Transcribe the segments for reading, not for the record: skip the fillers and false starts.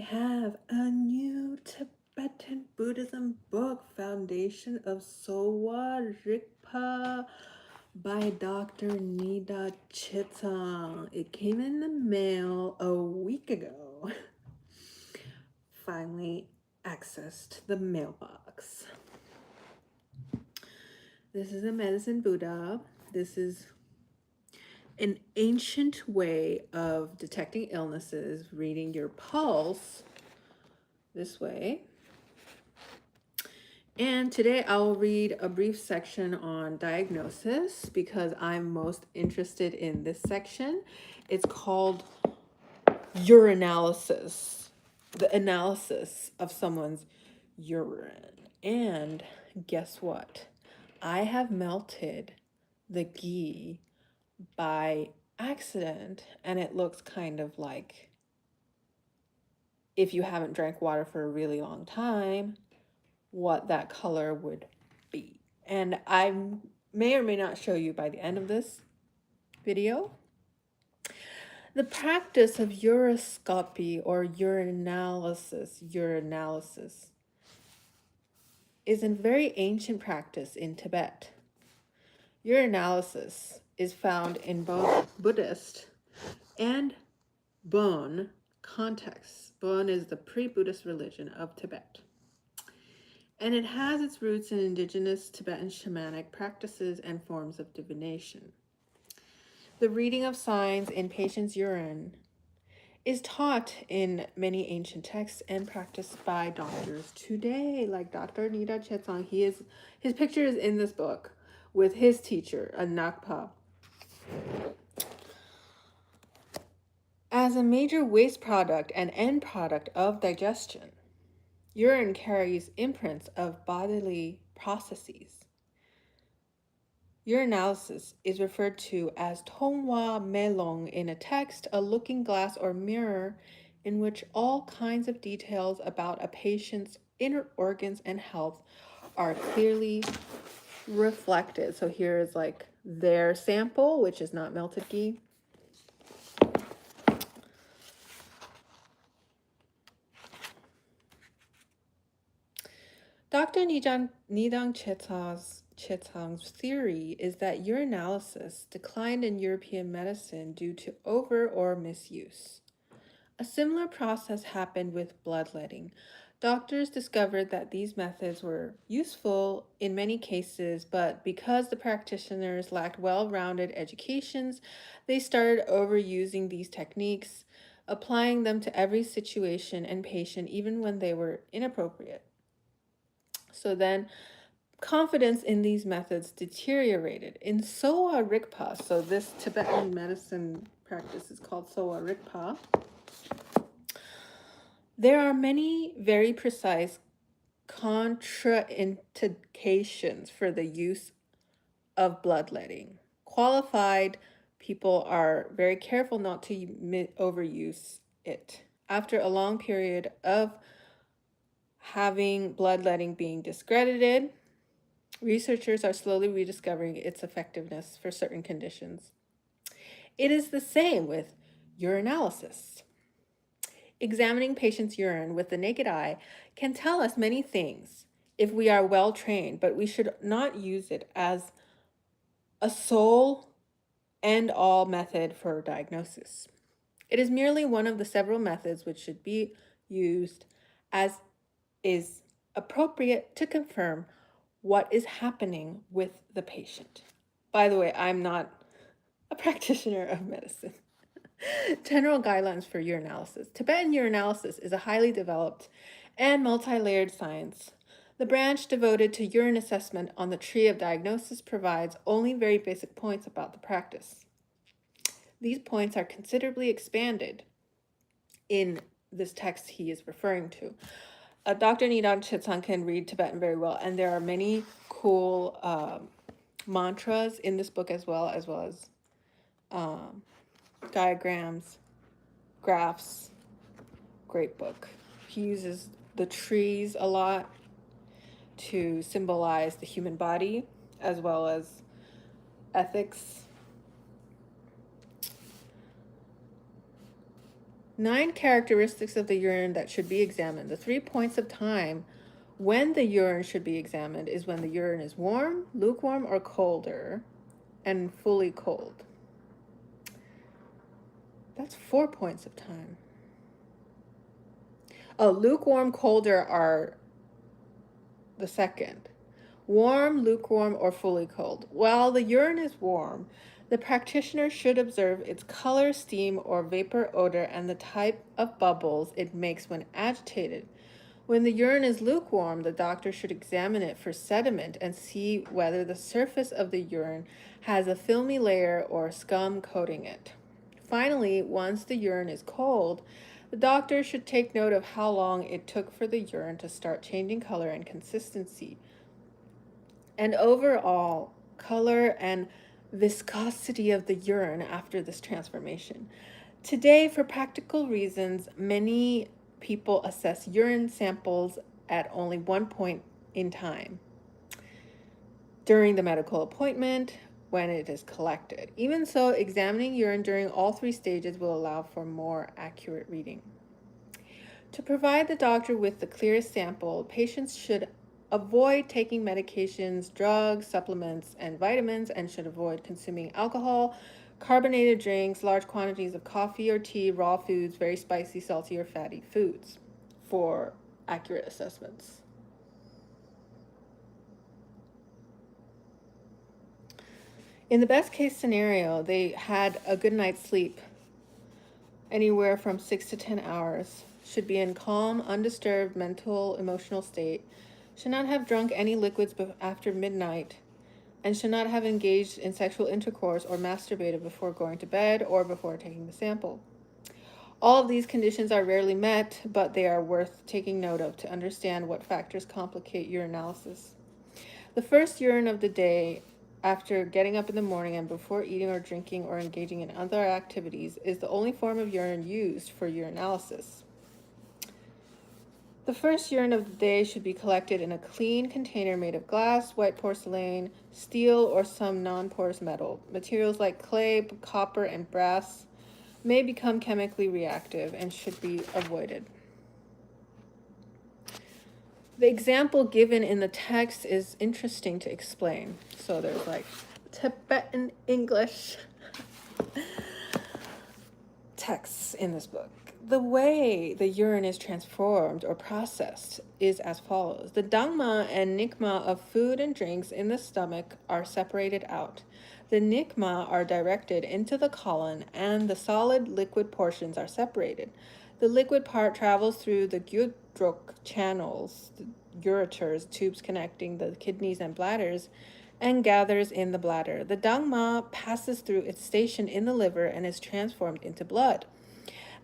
have a new Tibetan Buddhism book, Foundation of Sowa Rigpa by Dr. Nida Chenagtsang. It came in the mail a week ago. Finally accessed the mailbox. This is a medicine Buddha. This is an ancient way of detecting illnesses, reading your pulse this way. And today I'll read a brief section on diagnosis because I'm most interested in this section. It's called urinalysis, the analysis of someone's urine. And guess what? I have melted the ghee by accident, and it looks kind of like, if you haven't drank water for a really long time, what that color would be. And I may or may not show you by the end of this video. The practice of uroscopy or urinalysis is a very ancient practice in Tibet. Urinalysis is found in both Buddhist and Bon contexts. Bon is the pre-Buddhist religion of Tibet. And it has its roots in indigenous Tibetan shamanic practices and forms of divination. The reading of signs in patients' urine is taught in many ancient texts and practiced by doctors today, like Dr. Nida Chenagtsang. His picture is in this book with his teacher, a Nakpa. As a major waste product and end product of digestion, urine carries imprints of bodily processes. Urinalysis is referred to as Tongwa Melong in a text, a looking glass or mirror in which all kinds of details about a patient's inner organs and health are clearly reflected. So here is like their sample, which is not melted ghee. Dr. Nejang Chenagtsang's theory is that urinalysis declined in European medicine due to over or misuse. A similar process happened with bloodletting. Doctors discovered that these methods were useful in many cases, but because the practitioners lacked well-rounded educations, they started overusing these techniques, applying them to every situation and patient even when they were inappropriate. So then confidence in these methods deteriorated. In Sowa Rigpa, so this Tibetan medicine practice is called Sowa Rigpa, there are many very precise contraindications for the use of bloodletting. Qualified people are very careful not to overuse it. After a long period of having bloodletting being discredited, researchers are slowly rediscovering its effectiveness for certain conditions. It is the same with urinalysis. Examining patients' urine with the naked eye can tell us many things if we are well trained, but we should not use it as a sole and all method for diagnosis. It is merely one of the several methods which should be used as is appropriate to confirm what is happening with the patient. By the way, I'm not a practitioner of medicine. General guidelines for urinalysis. Tibetan urinalysis is a highly developed and multi-layered science. The branch devoted to urine assessment on the tree of diagnosis provides only very basic points about the practice. These points are considerably expanded in this text he is referring to. Dr. Nida Chenagtsang can read Tibetan very well, and there are many cool mantras in this book as well as diagrams, graphs. Great book. He uses the trees a lot to symbolize the human body as well as ethics. 9 characteristics of the urine that should be examined. The 3 points of time when the urine should be examined is when the urine is warm, lukewarm, or colder, and fully cold. That's 4 points of time. Oh, lukewarm, colder are the second. Warm, lukewarm, or fully cold. While the urine is warm, the practitioner should observe its color, steam, or vapor odor and the type of bubbles it makes when agitated. When the urine is lukewarm, the doctor should examine it for sediment and see whether the surface of the urine has a filmy layer or scum coating it. Finally, once the urine is cold, the doctor should take note of how long it took for the urine to start changing color and consistency, and overall color and viscosity of the urine after this transformation. Today, for practical reasons, many people assess urine samples at only one point in time during the medical appointment when it is collected. Even so, examining urine during all 3 stages will allow for more accurate reading. To provide the doctor with the clearest sample, patients should avoid taking medications, drugs, supplements, and vitamins, and should avoid consuming alcohol, carbonated drinks, large quantities of coffee or tea, raw foods, very spicy, salty, or fatty foods for accurate assessments. In the best case scenario, they had a good night's sleep, anywhere from 6 to 10 hours, should be in calm, undisturbed mental, emotional state, should not have drunk any liquids after midnight, and should not have engaged in sexual intercourse or masturbated before going to bed or before taking the sample. All of these conditions are rarely met, but they are worth taking note of to understand what factors complicate urinalysis. The first urine of the day, after getting up in the morning and before eating or drinking or engaging in other activities, is the only form of urine used for urinalysis. The first urine of the day should be collected in a clean container made of glass, white porcelain, steel, or some non-porous metal. Materials like clay, copper, and brass may become chemically reactive and should be avoided. The example given in the text is interesting to explain. So there's like Tibetan English texts in this book. The way the urine is transformed or processed is as follows. The dhamma and nikma of food and drinks in the stomach are separated out. The nikma are directed into the colon, and the solid liquid portions are separated. The liquid part travels through the Drukmo channels, the ureters, tubes connecting the kidneys and bladders, and gathers in the bladder. The dhamma passes through its station in the liver and is transformed into blood.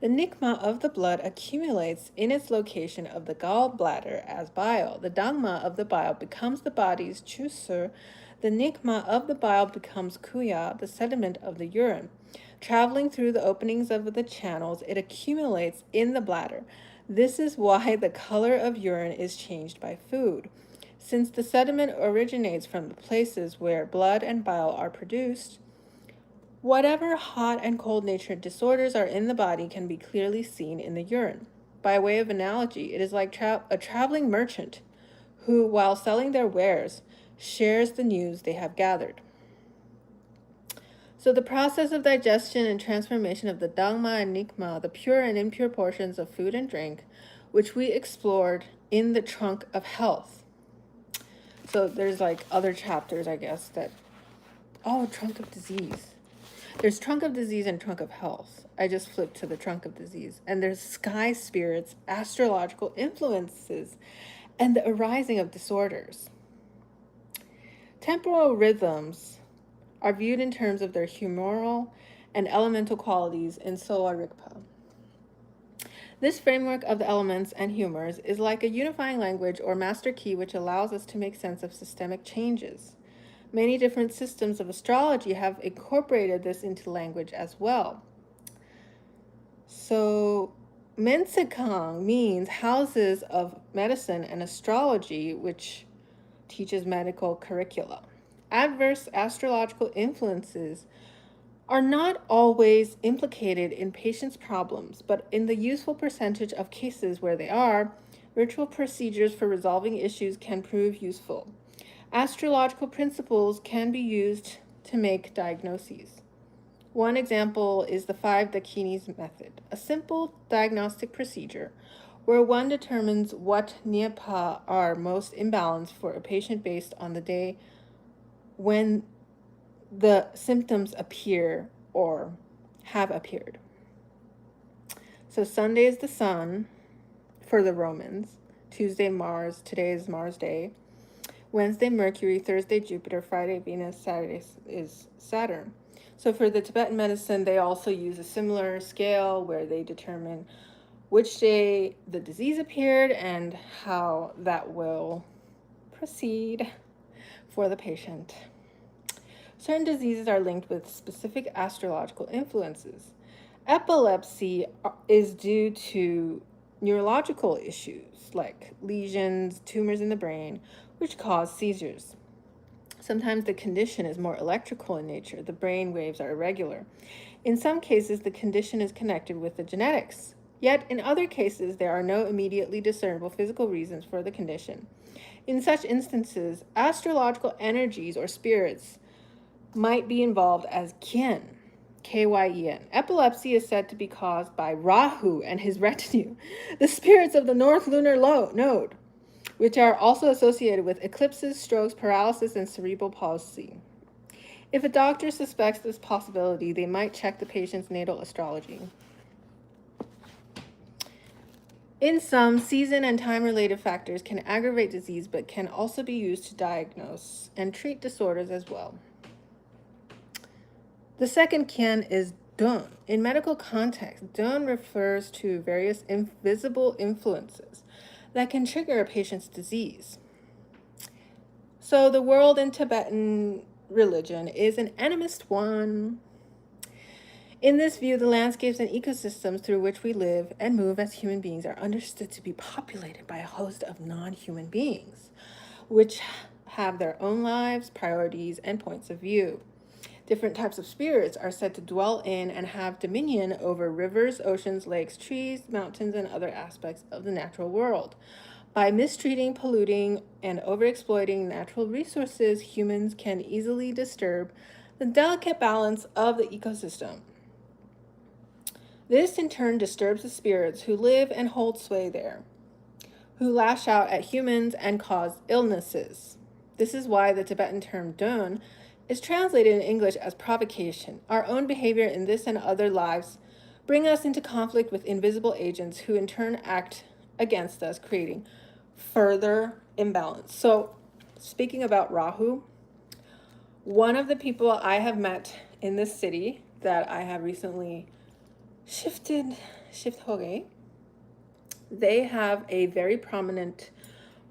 The nikma of the blood accumulates in its location of the gallbladder as bile. The dhamma of the bile becomes the body's chusur. The nikma of the bile becomes kuya, the sediment of the urine. Traveling through the openings of the channels, it accumulates in the bladder. This is why the color of urine is changed by food. Since the sediment originates from the places where blood and bile are produced, whatever hot and cold natured disorders are in the body can be clearly seen in the urine. By way of analogy, it is like a traveling merchant who, while selling their wares, shares the news they have gathered. So the process of digestion and transformation of the dhamma and nikma, the pure and impure portions of food and drink, which we explored in the trunk of health. So there's like other chapters, I guess, trunk of disease. There's trunk of disease and trunk of health. I just flipped to the trunk of disease. And there's sky spirits, astrological influences, and the arising of disorders. Temporal rhythms are viewed in terms of their humoral and elemental qualities in Sola Rigpa. This framework of the elements and humors is like a unifying language or master key which allows us to make sense of systemic changes. Many different systems of astrology have incorporated this into language as well. So, Mensekang means houses of medicine and astrology, which teaches medical curricula. Adverse astrological influences are not always implicated in patients' problems, but in the useful percentage of cases where they are, ritual procedures for resolving issues can prove useful. Astrological principles can be used to make diagnoses. One example is the 5 dakinis method, a simple diagnostic procedure where one determines what niapa are most imbalanced for a patient based on the day when the symptoms appear or have appeared. So Sunday is the sun for the Romans, Tuesday Mars, today is Mars Day, Wednesday Mercury, Thursday Jupiter, Friday Venus, Saturday is Saturn. So for the Tibetan medicine, they also use a similar scale where they determine which day the disease appeared and how that will proceed for the patient. Certain diseases are linked with specific astrological influences. Epilepsy is due to neurological issues like lesions, tumors in the brain, which cause seizures. Sometimes the condition is more electrical in nature. The brain waves are irregular. In some cases, the condition is connected with the genetics. Yet, in other cases, there are no immediately discernible physical reasons for the condition. In such instances, astrological energies or spirits might be involved as kyen, K-Y-E-N. Epilepsy is said to be caused by Rahu and his retinue, the spirits of the North Lunar Node, which are also associated with eclipses, strokes, paralysis, and cerebral palsy. If a doctor suspects this possibility, they might check the patient's natal astrology. In sum, season and time-related factors can aggravate disease, but can also be used to diagnose and treat disorders as well. The second kyen is dun. In medical context, dun refers to various invisible influences that can trigger a patient's disease. So the world in Tibetan religion is an animist one. In this view, the landscapes and ecosystems through which we live and move as human beings are understood to be populated by a host of non-human beings, which have their own lives, priorities, and points of view. Different types of spirits are said to dwell in and have dominion over rivers, oceans, lakes, trees, mountains, and other aspects of the natural world. By mistreating, polluting, and overexploiting natural resources, humans can easily disturb the delicate balance of the ecosystem. This in turn disturbs the spirits who live and hold sway there, who lash out at humans and cause illnesses. This is why the Tibetan term dun is translated in English as provocation. Our own behavior in this and other lives bring us into conflict with invisible agents who in turn act against us, creating further imbalance. So speaking about Rahu, one of the people I have met in this city that I have recently shift hoge, they have a very prominent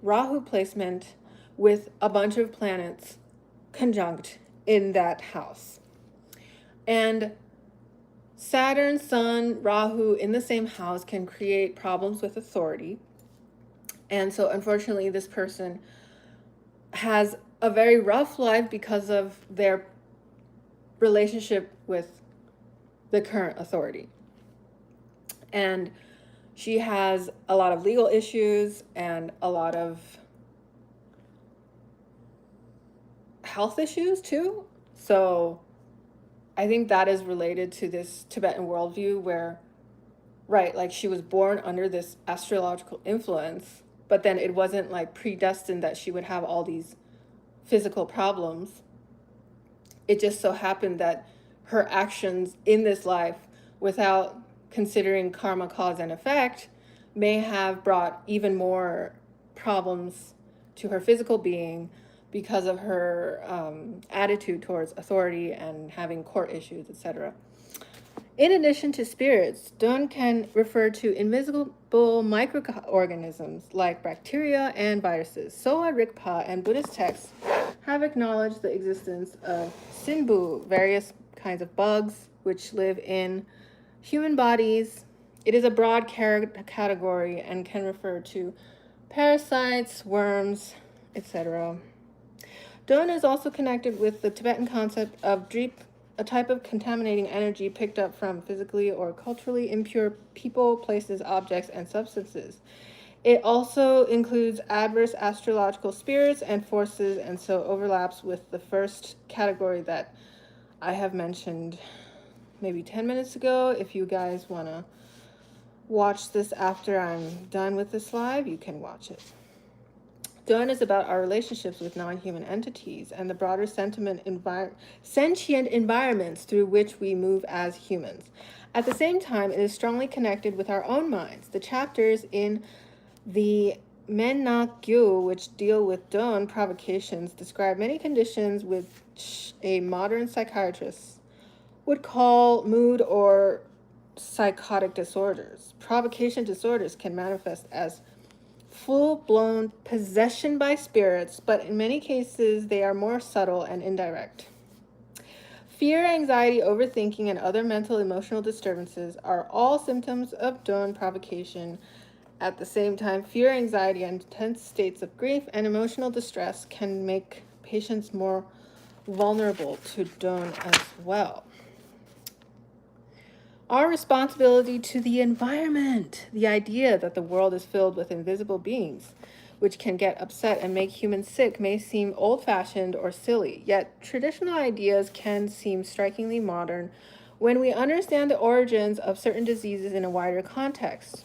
Rahu placement with a bunch of planets conjunct in that house. And Saturn, Sun, Rahu in the same house can create problems with authority. And so unfortunately, this person has a very rough life because of their relationship with the current authority. And she has a lot of legal issues and a lot of health issues too. So I think that is related to this Tibetan worldview where, right, like she was born under this astrological influence, but then it wasn't like predestined that she would have all these physical problems. It just so happened that her actions in this life, without considering karma, cause, and effect, may have brought even more problems to her physical being because of her attitude towards authority and having court issues, etc. In addition to spirits, dun can refer to invisible microorganisms like bacteria and viruses. Soa Rigpa and Buddhist texts have acknowledged the existence of sinbu, various kinds of bugs which live in human bodies. It is a broad category and can refer to parasites, worms, etc. Dun is also connected with the Tibetan concept of a type of contaminating energy picked up from physically or culturally impure people, places, objects, and substances. It also includes adverse astrological spirits and forces, and so overlaps with the first category that I have mentioned maybe 10 minutes ago. If you guys want to watch this after I'm done with this live, you can watch it. Dön is about our relationships with non-human entities and the broader sentient environments through which we move as humans. At the same time, it is strongly connected with our own minds. The chapters in the Men-na-gyu, which deal with Dön provocations, describe many conditions which a modern psychiatrist would call mood or psychotic disorders. Provocation disorders can manifest as full-blown possession by spirits, but in many cases they are more subtle and indirect. Fear, anxiety, overthinking, and other mental emotional disturbances are all symptoms of Dön provocation. At the same time, fear, anxiety, and intense states of grief and emotional distress can make patients more vulnerable to Dön as well. Our responsibility to the environment, the idea that the world is filled with invisible beings, which can get upset and make humans sick, may seem old-fashioned or silly, yet traditional ideas can seem strikingly modern when we understand the origins of certain diseases in a wider context.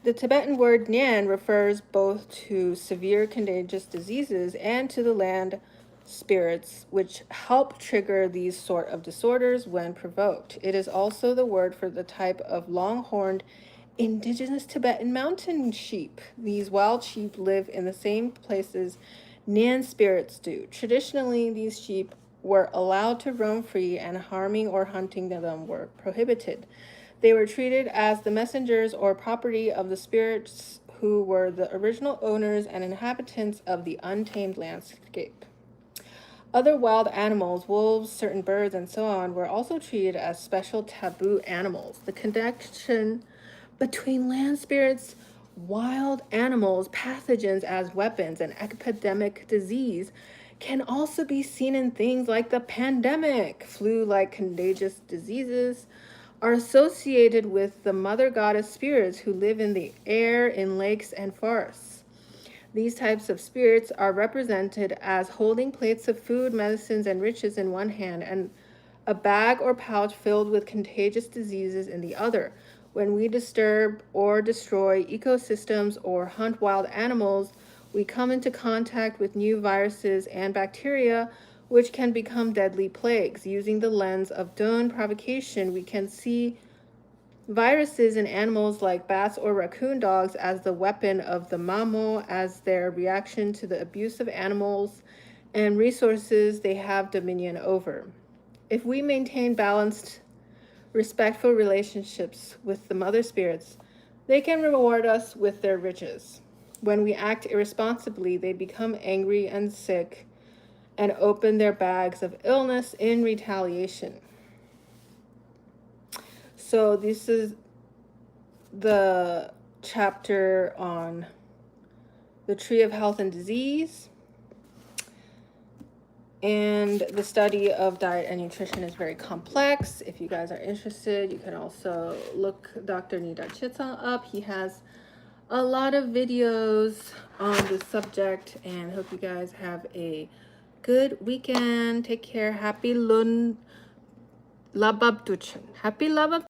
The Tibetan word Nyan refers both to severe contagious diseases and to the land spirits which help trigger these sort of disorders when provoked. It is also the word for the type of long-horned indigenous Tibetan mountain sheep. These wild sheep live in the same places Nyan spirits do. Traditionally, these sheep were allowed to roam free and harming or hunting them were prohibited. They were treated as the messengers or property of the spirits who were the original owners and inhabitants of the untamed landscape. Other wild animals, wolves, certain birds, and so on, were also treated as special taboo animals. The connection between land spirits, wild animals, pathogens as weapons, and epidemic disease can also be seen in things like the pandemic. Flu-like contagious diseases are associated with the mother goddess spirits who live in the air, in lakes, and forests. These types of spirits are represented as holding plates of food, medicines, and riches in one hand and a bag or pouch filled with contagious diseases in the other. When we disturb or destroy ecosystems or hunt wild animals, we come into contact with new viruses and bacteria which can become deadly plagues. Using the lens of Dön provocation, we can see viruses in animals like bats or raccoon dogs as the weapon of the mamo, as their reaction to the abuse of animals and resources they have dominion over. If we maintain balanced, respectful relationships with the mother spirits, they can reward us with their riches. When we act irresponsibly, they become angry and sick and open their bags of illness in retaliation. So this is the chapter on the tree of health and disease. And the study of diet and nutrition is very complex. If you guys are interested, you can also look Dr. Nida Chenagtsang up. He has a lot of videos on the subject, and hope you guys have a good weekend. Take care. Happy Lhabab Düchen. Happy Lhabab